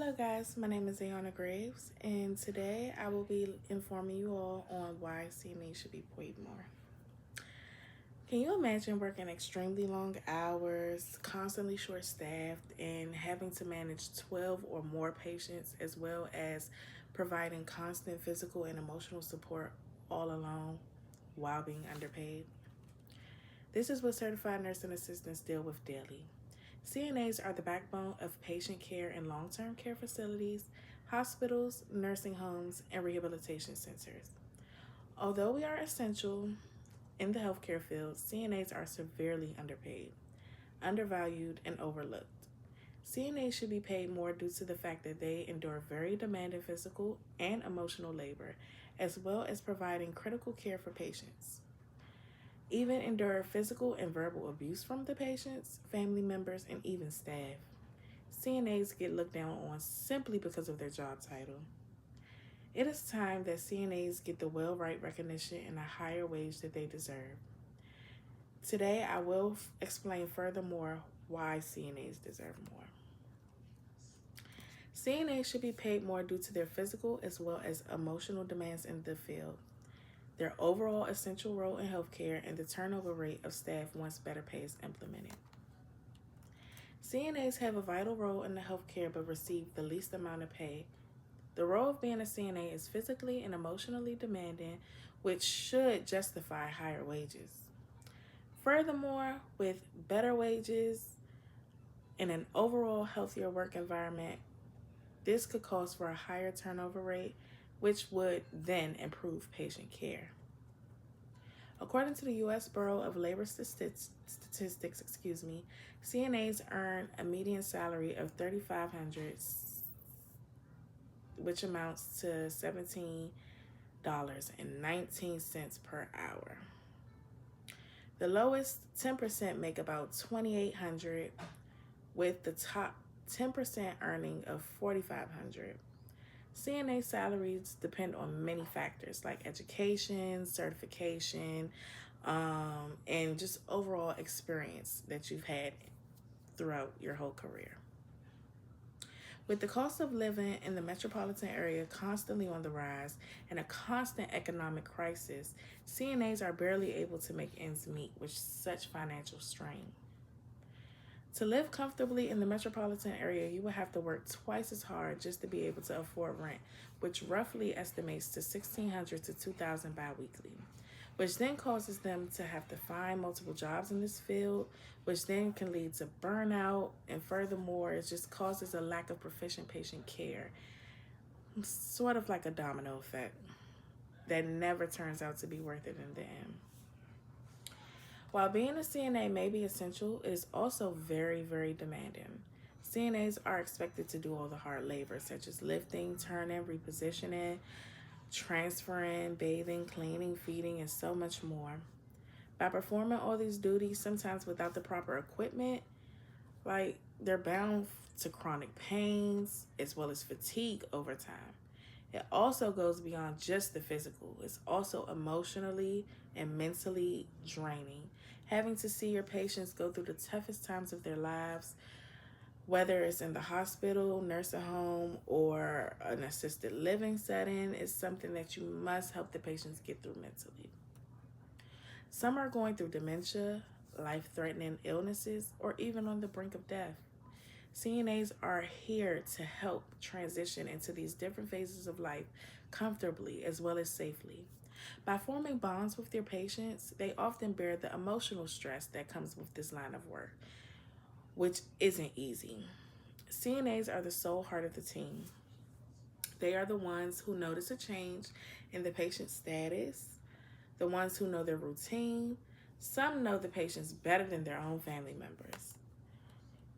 Hello guys, my name is Ayana Graves, and today I will be informing you all on why CNA should be paid more. Can you imagine working extremely long hours, constantly short-staffed, and having to manage 12 or more patients, as well as providing constant physical and emotional support all alone while being underpaid? This is what certified nursing assistants deal with daily. CNAs are the backbone of patient care in long-term care facilities, hospitals, nursing homes, and rehabilitation centers. Although we are essential in the healthcare field, CNAs are severely underpaid, undervalued, and overlooked. CNAs should be paid more due to the fact that they endure very demanding physical and emotional labor, as well as providing critical care for patients. Even endure physical and verbal abuse from the patients, family members, and even staff. CNAs get looked down on simply because of their job title. It is time that CNAs get the well-right recognition and a higher wage that they deserve. Today, I will explain furthermore why CNAs deserve more. CNAs should be paid more due to their physical as well as emotional demands in the field, their overall essential role in healthcare, and the turnover rate of staff once better pay is implemented. CNAs have a vital role in the healthcare but receive the least amount of pay. The role of being a CNA is physically and emotionally demanding, which should justify higher wages. Furthermore, with better wages and an overall healthier work environment, this could cause for a higher turnover rate, which would then improve patient care. According to the U.S. Bureau of Labor Statistics, CNAs earn a median salary of $3,500, which amounts to $17.19 per hour. The lowest 10% make about $2,800, with the top 10% earning of $4,500. CNA salaries depend on many factors like education, certification, and just overall experience that you've had throughout your whole career. With the cost of living in the metropolitan area constantly on the rise and a constant economic crisis, CNAs are barely able to make ends meet with such financial strain. To live comfortably in the metropolitan area, you will have to work twice as hard just to be able to afford rent, which roughly estimates to $1,600 to $2,000 biweekly, which then causes them to have to find multiple jobs in this field, which then can lead to burnout, and furthermore, it just causes a lack of proficient patient care, sort of like a domino effect that never turns out to be worth it in the end. While being a CNA may be essential, it is also very, very demanding. CNAs are expected to do all the hard labor, such as lifting, turning, repositioning, transferring, bathing, cleaning, feeding, and so much more. By performing all these duties, sometimes without the proper equipment, like they're bound to chronic pains as well as fatigue over time. It also goes beyond just the physical. It's also emotionally and mentally draining. Having to see your patients go through the toughest times of their lives, whether it's in the hospital, nursing home, or an assisted living setting, is something that you must help the patients get through mentally. Some are going through dementia, life-threatening illnesses, or even on the brink of death. CNAs are here to help transition into these different phases of life comfortably as well as safely. By forming bonds with their patients, they often bear the emotional stress that comes with this line of work, which isn't easy. CNAs are the soul heart of the team. They are the ones who notice a change in the patient's status, the ones who know their routine. Some know the patients better than their own family members.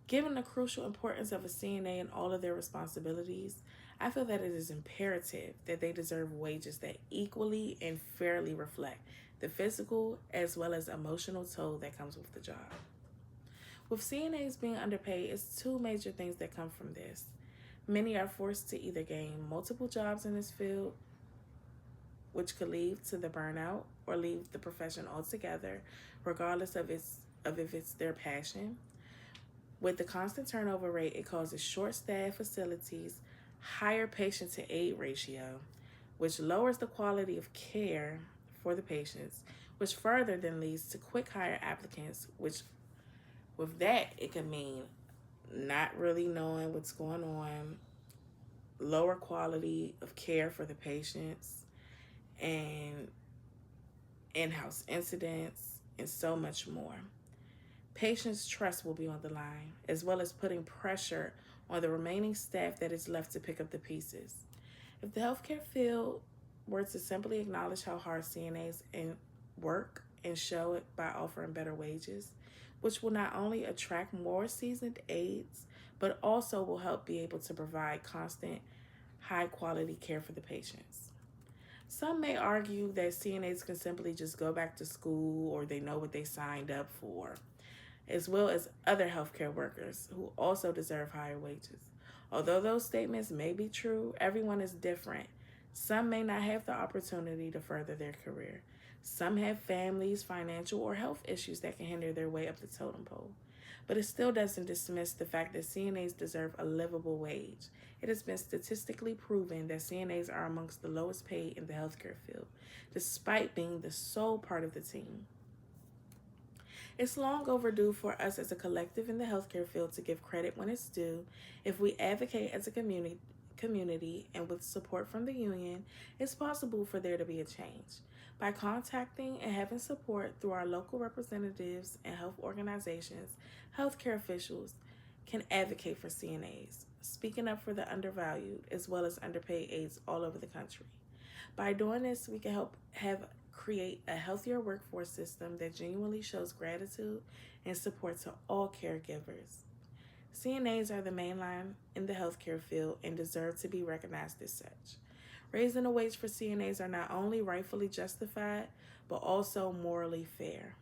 Given the crucial importance of a CNA and all of their responsibilities, I feel that it is imperative that they deserve wages that equally and fairly reflect the physical as well as emotional toll that comes with the job. With CNAs being underpaid, it's two major things that come from this. Many are forced to either gain multiple jobs in this field, which could lead to the burnout, or leave the profession altogether, regardless of if it's their passion, With the constant turnover rate, it causes short-staffed facilities, higher patient-to-aide ratio, which lowers the quality of care for the patients, which further then leads to quick hire applicants, which with that, it could mean not really knowing what's going on, lower quality of care for the patients, and in-house incidents, and so much more. Patients' trust will be on the line, as well as putting pressure on the remaining staff that is left to pick up the pieces. If the healthcare field were to simply acknowledge how hard CNAs work and show it by offering better wages, which will not only attract more seasoned aides, but also will help be able to provide constant, high-quality care for the patients. Some may argue that CNAs can simply just go back to school or they know what they signed up for, as well as other healthcare workers who also deserve higher wages. Although those statements may be true, everyone is different. Some may not have the opportunity to further their career. Some have families, financial, or health issues that can hinder their way up the totem pole. But it still doesn't dismiss the fact that CNAs deserve a livable wage. It has been statistically proven that CNAs are amongst the lowest paid in the healthcare field, despite being the sole part of the team. It's long overdue for us as a collective in the healthcare field to give credit when it's due. If we advocate as a community and with support from the union, it's possible for there to be a change. By contacting and having support through our local representatives and health organizations, healthcare officials can advocate for CNAs, speaking up for the undervalued as well as underpaid aides all over the country. By doing this, we can help create a healthier workforce system that genuinely shows gratitude and support to all caregivers. CNAs are the main line in the healthcare field and deserve to be recognized as such. Raising the wage for CNAs are not only rightfully justified, but also morally fair.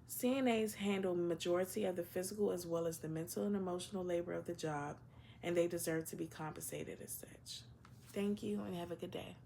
CNAs handle the majority of the physical as well as the mental and emotional labor of the job, and they deserve to be compensated as such. Thank you and have a good day.